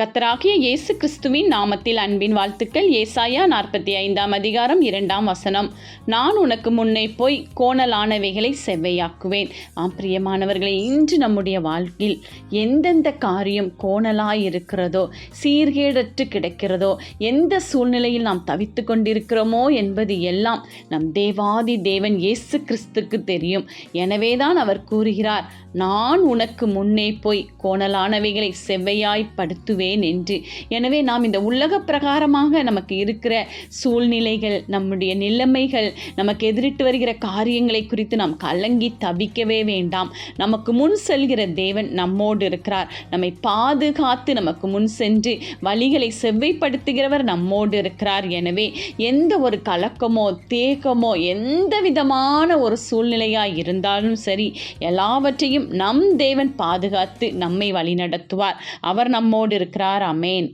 கர்த்தராகிய இயேசு கிறிஸ்துவின் நாமத்தில் அன்பின் வாழ்த்துக்கள். ஏசாயா 45 அதிகாரம் 2 நான் உனக்கு முன்னே போய் கோணலானவைகளை செவ்வையாக்குவேன். பிரியமானவர்களை, இன்று நம்முடைய வாழ்க்கையில் எந்தெந்த காரியம் கோணலாயிருக்கிறதோ, சீர்கேடற்று கிடைக்கிறதோ, எந்த சூழ்நிலையில் நாம் தவித்து கொண்டிருக்கிறோமோ என்பது எல்லாம் நம் தேவாதி தேவன் இயேசு கிறிஸ்துக்கு தெரியும். எனவேதான் அவர் கூறுகிறார், நான் உனக்கு முன்னே போய் கோணலானவைகளை செவ்வையாய்ப்படுத்துவேன் என்று. எனவே நாம் இந்த உலக பிரகாரமாக நமக்கு இருக்கிற சூழ்நிலைகள், நம்முடைய நிலைமைகள், நமக்கு எதிரிட்டு வருகிற காரியங்களை குறித்து நாம் கலங்கி தவிக்கவே வேண்டாம். நமக்கு முன் செல்கிற தேவன் நம்மோடு இருக்கிறார். நம்மை பாதுகாத்து நமக்கு முன் சென்று வழிகளை செவ்வைப்படுத்துகிறவர் நம்மோடு இருக்கிறார். எனவே எந்த ஒரு கலக்கமோ தேக்கமோ எந்த விதமான ஒரு சூழ்நிலையாய் இருந்தாலும் சரி, எல்லாவற்றையும் நம் தேவன் பாதுகாத்து நம்மை வழிநடத்துவார். அவர் நம்மோடு இருக்கிறார். ஆமென்.